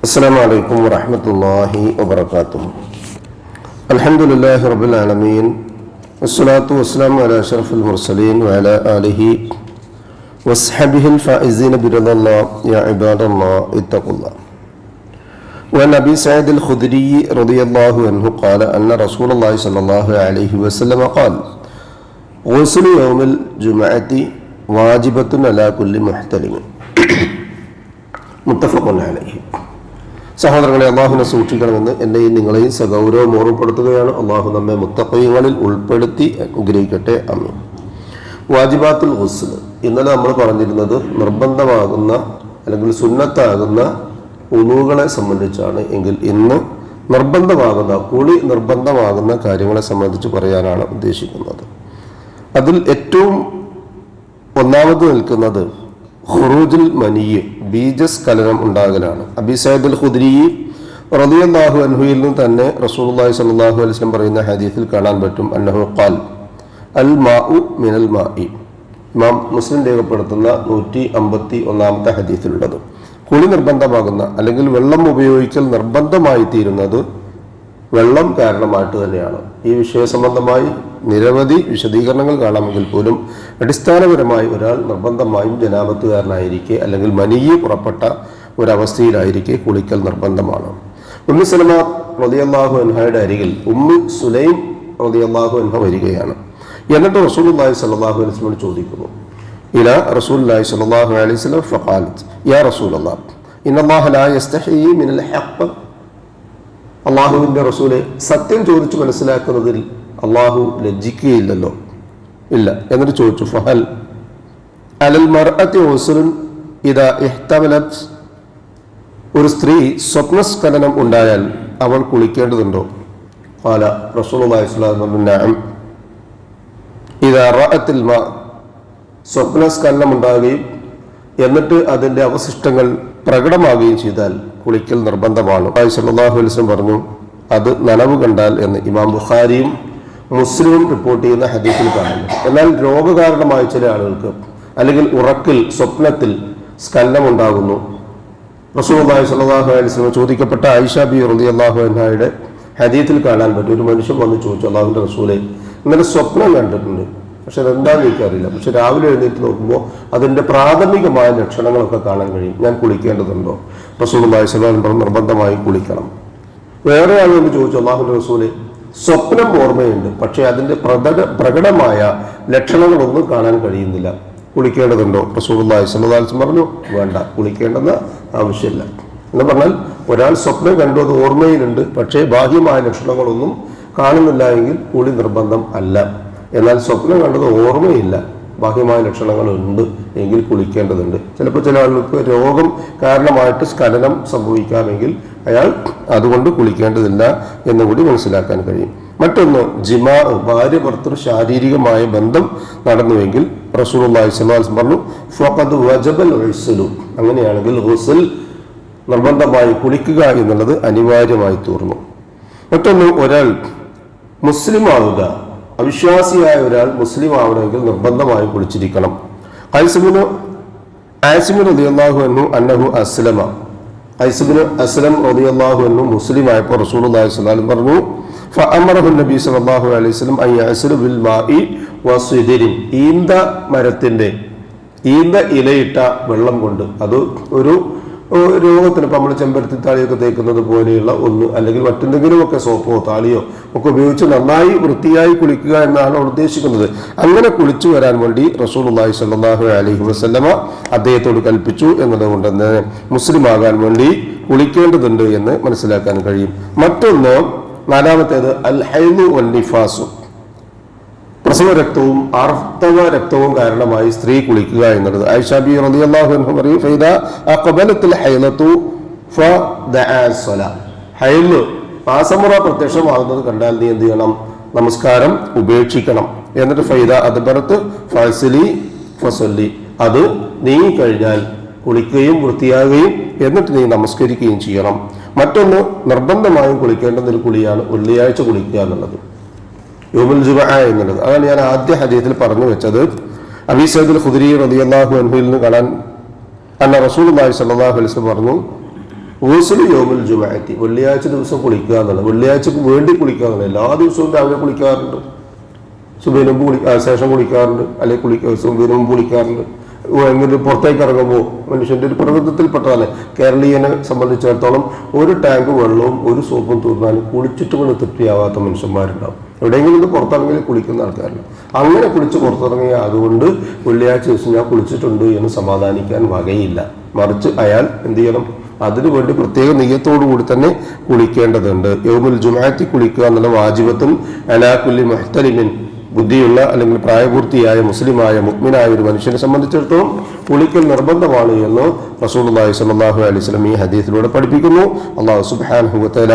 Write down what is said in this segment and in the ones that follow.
السلام عليكم ورحمة الله وبركاته. الحمد لله رب العالمين والصلاة والسلام على أشرف المرسلين وعلى آله وصحبه الفائزين برضا الله. يا عباد الله اتقوا الله. وعن أبي سعيد الخدري رضي الله عنه قال أن رسول الله صلى الله عليه وسلم قال: غسل يوم الجمعة واجبة على كل محتلم. മുത്തഫഖുൻ അലൈഹി. സഹോദരങ്ങളെ, അള്ളാഹുവിനെ സൂക്ഷിക്കണമെന്ന് എന്നെയും നിങ്ങളെയും സഗൗരവം ഓർമ്മപ്പെടുത്തുകയാണ്. അള്ളാഹു നമ്മെ മുത്തഖീങ്ങളിൽ ഉൾപ്പെടുത്തി അനുഗ്രഹിക്കട്ടെ. ആമീൻ. വാജിബാത്തുൽ ഗുസ്ൽ, ഇന്നലെ നമ്മൾ പറഞ്ഞിരുന്നത് നിർബന്ധമാകുന്ന അല്ലെങ്കിൽ സുന്നത്താകുന്ന ഉളൂകളെ സംബന്ധിച്ചാണ്. എങ്കിൽ ഇന്ന് കുളി നിർബന്ധമാകുന്ന കാര്യങ്ങളെ സംബന്ധിച്ച് പറയാനാണ് ഉദ്ദേശിക്കുന്നത്. അതിൽ ഏറ്റവും ഒന്നാമത് നിൽക്കുന്നത് ഖുറൂജുൽ മനിയ്, ബീജസ്ഖലനം ഉണ്ടാകലാണ്. അബീ സഈദ് അൽ ഖുദ്രി റളിയല്ലാഹു അൻഹുവിൽ നിന്ന് തന്നെ റസൂലുള്ളാഹി സ്വല്ലല്ലാഹു അലൈഹി വസല്ലം പറയുന്ന ഹദീസിൽ കാണാൻ പറ്റും, അന്നഹു ഖാൽ അൽ മാഉ മിനൽ മാഇ. ഇമാം മുസ്ലിം രേഖപ്പെടുത്തുന്ന 151 ഹദീസിലുള്ളത്. കുളി നിർബന്ധമാകുന്ന അല്ലെങ്കിൽ വെള്ളം ഉപയോഗിക്കൽ നിർബന്ധമായി തീരുന്നത് വെള്ളം കാരണമായിട്ട് തന്നെയാണ്. ഈ വിഷയ സംബന്ധമായി നിരവധി വിശദീകരണങ്ങൾ കാണാമെങ്കിൽ പോലും അടിസ്ഥാനപരമായി ഒരാൾ നിർബന്ധമായും ജനാബത്തുകാരനായിരിക്കെ അല്ലെങ്കിൽ മനിയ് പുറപ്പെട്ട ഒരവസ്ഥയിലായിരിക്കെ കുളിക്കൽ നിർബന്ധമാണ്. ഉമ്മു സലമ റളിയല്ലാഹു അൻഹയുടെ അരികിൽ ഉമ്മു സുലൈം റളിയല്ലാഹു അൻഹ വരികയാണ്. എന്നിട്ട് റസൂലുള്ളാഹി സ്വല്ലല്ലാഹു അലൈഹി വസല്ലം ചോദിക്കുന്നു, ഇലാ റസൂലുള്ളാഹി സ്വല്ലല്ലാഹു അലൈഹി വസല്ലം ഫഖാലത് യാ റസൂലല്ലാഹ് ഇന്നല്ലാഹ ലാ യസ്തഹീ മിനൽ ഹഖ്. അള്ളാഹുവിൻ്റെ റസൂലെ, സത്യം ചോദിച്ചു മനസ്സിലാക്കുന്നതിൽ അള്ളാഹു ലജ്ജിക്കുകയില്ലല്ലോ. ഇല്ല. എന്നിട്ട് ചോദിച്ചു, ഫഹൽ അലൽ മർഅത്തി ഗുസ്ലുൻ ഇദാ ഇഹ്തമലത്. ഒരു സ്ത്രീ സ്വപ്നസ്ഖലനം ഉണ്ടായാൽ അവൾ കുളിക്കേണ്ടതുണ്ടോ? ഖാല റസൂലുള്ളാഹി സ്വല്ലല്ലാഹു അലൈഹി വസല്ലം നഅം ഇദാ റഅത്തിൽ മാ. സ്വപ്നസ്ഖലനം ഉണ്ടാകുകയും എന്നിട്ട് അതിൻ്റെ അവശിഷ്ടങ്ങൾ പ്രകടമാകുകയും ചെയ്താൽ കുളിക്കൽ നിർബന്ധമാണ്. സല്ലല്ലാഹു അലൈഹി വസല്ലം പറഞ്ഞു, അത് നനവ് കണ്ടാൽ എന്ന് ഇമാം ബുഖാരിയും മുസ്ലിമും റിപ്പോർട്ട് ചെയ്യുന്ന ഹദീസിൽ കാണുന്നു. എന്നാൽ രോഗകാരണമായ ചില ആളുകൾക്ക് അല്ലെങ്കിൽ ഉറക്കിൽ സ്വപ്നത്തിൽ സ്ഖലനം ഉണ്ടാകുന്നു. റസൂലുള്ളാഹി സ്വല്ലല്ലാഹു അലൈഹി വസല്ലം ചോദിക്കപ്പെട്ട ആയിഷ ബി റളിയല്ലാഹു അൻഹയുടെ ഹദീസിൽ കാണാൻ പറ്റും, ഒരു മനുഷ്യൻ വന്ന് ചോദിച്ചു, അല്ലാഹുവിൻ്റെ റസൂലേ, ഇന്നലെ സ്വപ്നം കണ്ടിട്ടുണ്ട്, പക്ഷെ അതെന്താണെന്ന് എനിക്കറിയില്ല. പക്ഷെ രാവിലെ എഴുന്നേറ്റ് നോക്കുമ്പോൾ അതിൻ്റെ പ്രാഥമികമായ ലക്ഷണങ്ങളൊക്കെ കാണാൻ കഴിയും. ഞാൻ കുളിക്കേണ്ടതുണ്ടോ? റസൂലുള്ളാഹി സ്വല്ലല്ലാഹു അലൈഹി വസല്ലം നിർബന്ധമായി കുളിക്കണം. വേറെ ആളോട് ചോദിച്ചു, അല്ലാഹുവിൻ്റെ റസൂലേ, സ്വപ്നം ഓർമ്മയുണ്ട്, പക്ഷേ അതിൻ്റെ പ്രകടമായ ലക്ഷണങ്ങളൊന്നും കാണാൻ കഴിയുന്നില്ല, കുളിക്കേണ്ടതുണ്ടോ? റസൂലുള്ളാഹി സ്വല്ലല്ലാഹു അലൈഹി വസല്ലം പറഞ്ഞു, വേണ്ട, കുളിക്കേണ്ടെന്ന് ആവശ്യമില്ല. എന്ന് പറഞ്ഞാൽ ഒരാൾ സ്വപ്നം കണ്ടു, അത് ഓർമ്മയിലുണ്ട്, പക്ഷേ ബാഹ്യമായ ലക്ഷണങ്ങളൊന്നും കാണുന്നില്ല എങ്കിൽ കുളി നിർബന്ധം അല്ല. എന്നാൽ സ്വപ്നം കണ്ടത് ഓർമ്മയില്ല, ബാഹ്യമായ ലക്ഷണങ്ങളുണ്ട് എങ്കിൽ കുളിക്കേണ്ടതുണ്ട്. ചിലപ്പോൾ ചില ആളുകൾക്ക് രോഗം കാരണമായിട്ട് സ്ഖലനം സംഭവിക്കാമെങ്കിൽ അയാൾ അതുകൊണ്ട് കുളിക്കേണ്ടതില്ല എന്നുകൂടി മനസ്സിലാക്കാൻ കഴിയും. മറ്റൊന്ന് ജിമാ, ഭാര്യ ഭർത്തൃ ശാരീരികമായ ബന്ധം നടന്നുവെങ്കിൽ റസൂലുള്ളാഹി സ്വല്ലല്ലാഹു അലൈഹി വസല്ലം പറഞ്ഞു, ഫഖദ് വജബൽ ഗുസ്ലു. അങ്ങനെയാണെങ്കിൽ ഗുസ്ൽ നിർബന്ധമായി കുളിക്കുക എന്നുള്ളത് അനിവാര്യമായി തീർന്നു. മറ്റൊന്ന് ഒരാൾ മുസ്ലിം ആവുക, അവിശ്വാസിയായ ഒരാൾ മുസ്ലിം ആവണമെങ്കിൽ നിർബന്ധമായി കുളിച്ചിരിക്കണം. ഖൈസ് റളിയല്ലാഹു അൻഹു അന്നഹു അസ്ലമ. ഖൈസ് അസ്ലം റളിയല്ലാഹു അൻഹു മുസ്ലിം ആയപ്പോൾ റസൂലുള്ളാഹി സ്വല്ലല്ലാഹു അലൈഹി വസല്ലം പറഞ്ഞു, ഫഅമറഹു നബി സ്വല്ലല്ലാഹു അലൈഹി വസല്ലം അൻ യഅസ്ല ബിൽ മാഇ വസിദ്രിൻ. ഈന്ത ഇലയിട്ട വെള്ളം കൊണ്ട്, അത് ഒരു രോഗത്തിന് ഇപ്പം നമ്മൾ ചെമ്പരത്തി താളിയൊക്കെ തേക്കുന്നത് പോലെയുള്ള ഒന്ന്, അല്ലെങ്കിൽ മറ്റെന്തെങ്കിലുമൊക്കെ സോപ്പോ താളിയോ ഒക്കെ ഉപയോഗിച്ച് നന്നായി വൃത്തിയായി കുളിക്കുക എന്നാണ് ഉദ്ദേശിക്കുന്നത്. അങ്ങനെ കുളിച്ചു വരാൻ വേണ്ടി റസൂലുള്ളാഹി സ്വല്ലല്ലാഹു അലൈഹി വസല്ലമ അദ്ദേഹത്തോട് കൽപ്പിച്ചു എന്നതുകൊണ്ട് തന്നെ മുസ്ലിം ആകാൻ വേണ്ടി കുളിക്കേണ്ടതുണ്ട് എന്ന് മനസ്സിലാക്കാൻ കഴിയും. മറ്റൊന്ന്, നാലാമത്തേത് അൽ ഹൈദു വൻ നിഫാസു. പ്രസവ രക്തവും ആർത്തവ രക്തവും കാരണമായി സ്ത്രീ കുളിക്കുക എന്നുള്ളത്. ആയിഷ ബി റളിയല്ലാഹു അൻഹ പറയും, ഫൈദാ അഖബലത്തുൽ ഹൈലതു ഫദഅ സ്വലാ. ഹൈല് മാസമുറ പ്രത്യക്ഷമാകുന്നത് കണ്ടാൽ നീ എന്ത് ചെയ്യണം? നമസ്കാരം ഉപേക്ഷിക്കണം. എന്നിട്ട് ഫൈദാ അദ്ബറത്ത് ഫസ്ലി ഫസല്ലി. അത് നീ കഴിഞ്ഞാൽ കുളിക്കുകയും വൃത്തിയാകുകയും എന്നിട്ട് നീ നമസ്കരിക്കുകയും ചെയ്യണം. മറ്റൊന്ന്, നിർബന്ധമായും കുളിക്കേണ്ടുന്ന ഒരു കുളിയാണ് വെള്ളിയാഴ്ച കുളിക്കുക എന്നുള്ളത്, യൗമുൽ ജുമുഅ എന്നുള്ളത്. അതാണ് ഞാൻ ആദ്യ ഹദീസിൽ പറഞ്ഞു വെച്ചത്. അബീ സഈദ് അൽ ഖുദ്രി റളിയല്ലാഹു അൻഹുവിൽ നിന്ന് കാണാൻ അന്ന റസൂലുള്ളാഹി സ്വല്ലല്ലാഹു അലൈഹി വസല്ലം പറഞ്ഞു, ഗുസ്ലു യൗമുൽ ജുമുഅത്തി, വെള്ളിയാഴ്ച ദിവസം കുളിക്കുക എന്നുള്ളത്. വെള്ളിയാഴ്ചക്ക് വേണ്ടി കുളിക്കുക എന്നുള്ളത്. എല്ലാ ദിവസവും രാവിലെ കുളിക്കാറുണ്ട്, സുബഹിന് മുമ്പ് ശേഷം കുളിക്കാറുണ്ട്, അല്ലെങ്കിൽ സുബഹിന് മുമ്പ് കുളിക്കാറുണ്ട്. എങ്ങനെ പുറത്തേക്ക് ഇറങ്ങുമ്പോൾ മനുഷ്യൻ്റെ ഒരു പ്രകൃതത്തിൽപ്പെട്ടതാണ്. കേരളീയനെ സംബന്ധിച്ചിടത്തോളം ഒരു ടാങ്ക് വെള്ളവും ഒരു സോപ്പും തീർന്നാലും കുളിച്ചിട്ട് കൊണ്ട് തൃപ്തിയാവാത്ത മനുഷ്യന്മാരുണ്ടാവും. എവിടെയെങ്കിലും ഇത് പുറത്തിറങ്ങി കുളിക്കുന്ന ആൾക്കാരില്ല. അങ്ങനെ കുളിച്ച് പുറത്തിറങ്ങിയ അതുകൊണ്ട് വെള്ളിയാഴ്ച ദിവസം ഞാൻ കുളിച്ചിട്ടുണ്ട് എന്ന് സമാധാനിക്കാൻ വകയില്ല. മറിച്ച് അയാൾ എന്ത് ചെയ്യണം? അതിനുവേണ്ടി പ്രത്യേക നിയ്യത്തോടു കൂടി തന്നെ കുളിക്കേണ്ടതുണ്ട്. യൗമുൽ ജുമുഅത്തി കുളിക്കുക എന്നുള്ള വാജിബത്തുൻ അലാ കുല്ലി മുഹ്തലിമിൻ, ബുദ്ധിയുള്ള അല്ലെങ്കിൽ പ്രായപൂർത്തിയായ മുസ്ലിമായ മുഅ്മിനായ ഒരു മനുഷ്യനെ സംബന്ധിച്ചിടത്തോളം കുളിക്കൽ നിർബന്ധമാണ് എന്ന് റസൂലുള്ളാഹി സ്വല്ലല്ലാഹു അലൈഹി വസല്ലം ഈ ഹദീസിലൂടെ പഠിപ്പിക്കുന്നു. അല്ലാഹു സുബ്ഹാനഹു വ തആല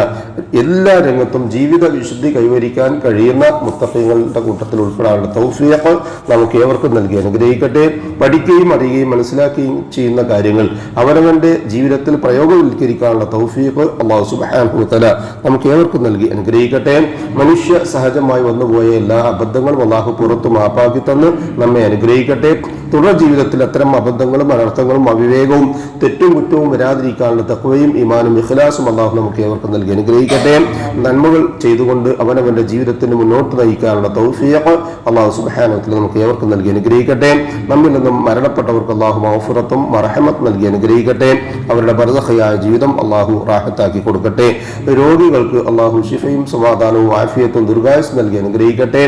എല്ലാ രംഗത്തും ജീവിത വിശുദ്ധി കൈവരിക്കാൻ കഴിയുന്ന മുത്തഖീങ്ങളുടെ കൂട്ടത്തിൽ ഉൾപ്പെടാനുള്ള തൗഫീഖ് നമുക്ക് ഏവർക്കും നൽകി അനുഗ്രഹിക്കട്ടെ. പഠിക്കുകയും അറിയുകയും മനസ്സിലാക്കുകയും ചെയ്യുന്ന കാര്യങ്ങൾ അവനവന്റെ ജീവിതത്തിൽ പ്രയോഗവൽക്കരിക്കാനുള്ള തൗഫീഖ് അല്ലാഹു സുബ്ഹാനഹു വ തആല നമുക്ക് ഏവർക്കും നൽകി അനുഗ്രഹിക്കട്ടെ. മനുഷ്യ സഹജമായി വന്നുപോയ എല്ലാ അബദ്ധങ്ങളും അല്ലാഹു പുറത്തു മാപ്പാക്കി തന്ന് നമ്മെ അനുഗ്രഹിക്കട്ടെ. തുടർ ജീവിതത്തിൽ അത്തരം അബദ്ധങ്ങളും അനർത്ഥങ്ങളും അവിവേകവും തെറ്റും കുറ്റവും വരാതിരിക്കാനുള്ള തഖ്വയും ഈമാനും ഇഖ്ലാസും അല്ലാഹു നമുക്ക് ഏവർക്കും നൽകി അനുഗ്രഹിക്കട്ടെ. നന്മകൾ ചെയ്തുകൊണ്ട് അവനവന്റെ ജീവിതത്തിന് മുന്നോട്ട് നയിക്കാനുള്ള തൗഫീഖ് അല്ലാഹു സുബ്ഹാനഹു വ തആല നമുക്ക് ഏവർക്കും നൽകി അനുഗ്രഹിക്കട്ടെ. നമ്മിൽ നിന്നും മരണപ്പെട്ടവർക്ക് അല്ലാഹു മഗ്ഫിറത്തും മർഹമത്തും നൽകി അനുഗ്രഹിക്കട്ടെ. അവരുടെ ബർസഖയായ ജീവിതം അല്ലാഹു റാഹത്താക്കി കൊടുക്കട്ടെ. രോഗികൾക്ക് അല്ലാഹു ശിഫയും സമാധാനവും ആഫിയത്തും ദീർഘായുസ്സും നൽകി അനുഗ്രഹിക്കട്ടെ.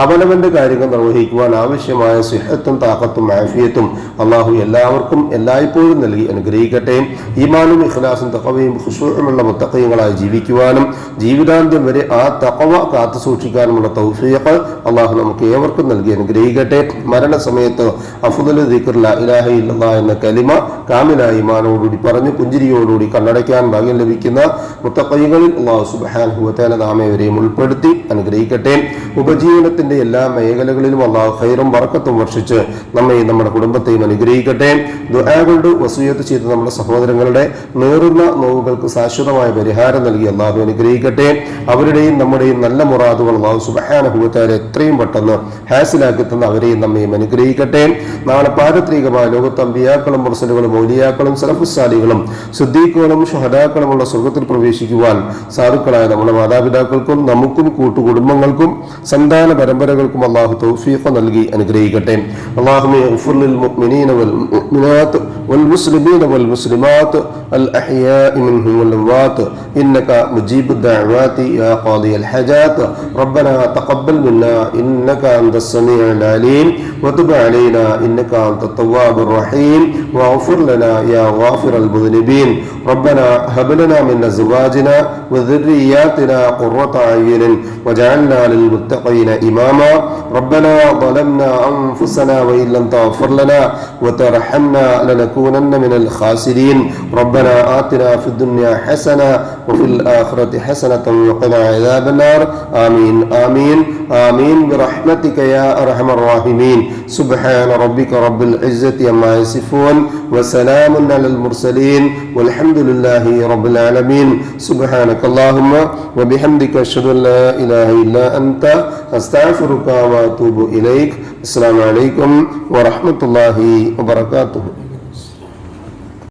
അവനവന്റെ കാര്യങ്ങൾ നിർവഹിക്കുവാൻ ആവശ്യമായ സിഹത്തും താഖത്തും ആഫിയത്തും അല്ലാഹു എല്ലാവർക്കും എല്ലായ്പ്പോഴും നൽകി അനുഗ്രഹിക്കട്ടെ. ഈമാനും ഇഖ്ലാസും തഖ്വയും ഖുശൂഉമുള്ള മുത്തഖീങ്ങളായി ജീവിക്കുവാനും ജീവിതാന്ത്യം വരെ ആ തഖ്വ കാത്തു സൂക്ഷിക്കാനുമുള്ള തൗഫീഖ് അല്ലാഹു നമുക്ക് ഏവർക്കും നൽകി അനുഗ്രഹിക്കട്ടെ. മരണസമയത്ത് അഫ്ദലു ദിക്ർ ലാ ഇലാഹ ഇല്ലല്ലാഹ് എന്ന കലിമ കാമിലായ ഈമാനോടുകൂടി പറഞ്ഞു പുഞ്ചിരിയോടുകൂടി കണ്ണടയ്ക്കാൻ ഭാഗ്യം ലഭിക്കുന്ന മുത്തഖീങ്ങളിൽ അല്ലാഹു സുബ്ഹാനഹു വ തആല നാമേവരെയും ഉൾപ്പെടുത്തി അനുഗ്രഹിക്കട്ടെ. ഉപജീവനത്തിന്റെ എല്ലാ മേഖലകളിലും അല്ലാഹു ഖൈറും ബറക്കത്തും വർഷിച്ച് നമ്മെയും നമ്മുടെ കുടുംബത്തെയും അനുഗ്രഹിക്കട്ടെ. ദുആ കൊണ്ട് വസിയത്ത് ചെയ്ത നമ്മുടെ സഹോദരങ്ങളുടെ നേറുന്ന നോവുകൾക്ക് ശാശ്വതമായ പരിഹാരം നൽകി അല്ലാഹു അനുഗ്രഹിക്കട്ടെ. അവരുടെയും നമ്മുടെയും നല്ല മുറാദുകൾ അല്ലാഹു സുബ്ഹാനഹു വ തആല എത്രയും പെട്ടെന്ന് ഹാസിലാക്കി തന്ന അവരെയും നമ്മയും അനുഗ്രഹിക്കട്ടെ. നാളെ പാരത്രികമായ ലോകത്ത് അമ്പിയാക്കളും മുർസലുകളും ഔലിയാക്കളും സലഫുസ് സാലിഹുകളും സിദ്ദീഖുകളും ശുഹദാക്കളുമുള്ള സ്വർഗ്ഗത്തിൽ പ്രവേശിക്കുവാൻ സാധുക്കളായ നമ്മുടെ മാതാപിതാക്കൾക്കും നമുക്കും കൂട്ടുകുടുംബങ്ങൾക്കും സന്താന പരമ്പരകൾക്കും അല്ലാഹു തൗഫീഖ് നൽകി അനുഗ്രഹിക്കട്ടെ. അല്ലാഹുമ്മ ഇഗ്ഫിർ ലിൽ മുഅ്മിനീന വൽ മുഅ്മിനാത്ത് വൽ മുസ്ലിമീന വൽ മുസ്ലിമാത്ത് അൽ അഹ്യാഇ മിൻഹും വൽ അംവാത്ത് ഇന്നക മുജീബുദ് ദഅവാതി യാ ഖാദിയൽ ഹജാത്ത് റബ്ബനാ തഖബ്ബൽ മിന്നാ ഇന്നക അൻതസ് സമീഉൽ അലീം വതുബ് അലൈനാ ഇന്നക അൻതത് തവ്വാബുർ റഹീം വഗ്ഫിർ ലനാ യാ ഗാഫിറൽ മുദ്നിബീൻ റബ്ബനാ ഹബ് ലനാ മിൻ അസ്വാജിനാ വദുർരിയ്യാതിനാ ഖുർറത അയ്യുൻ വജഅൽനാ ലിൽ മുത്തഖീന ഇമാമാ റബ്ബനാ ളലംനാ അൻഫുസനാ വഇൻ ലം തഗ്ഫിർ ലനാ വതർഹംനാ ലനകൂനന്ന മിനൽ ഖാസിരീൻ റബ്ബനാ ആതിനാ ഫിദ് ദുനിയാ ഹസന വഫിൽ ആഖിറതി ഹസനതൻ വഖിനാ അദാബന്നാർ ആമീൻ ആമീൻ ആമീൻ ബിറഹ്മതിക യാ അർഹമർ റഹീമീൻ സുബ്ഹാന റബ്ബിക റബ്ബിൽ ഇസ്സതി അമ്മാ യസിഫൂൻ വസലാമുൻ അലൽ മുർസലീൻ വൽഹംദുലില്ലാഹി റബ്ബിൽ ആലമീൻ സുബ്ഹാനക അല്ലാഹുമ്മ വബിഹംദിക അഷ്ഹദു അൻ ലാ ഇലാഹ ഇല്ലാ അൻത അസ്തഗ്ഫിറുക വഅതൂബു ഇലൈക്. അസ്സലാമു അലൈക്കും വറഹ്മത്തുള്ളാഹി വബറകാതുഹു.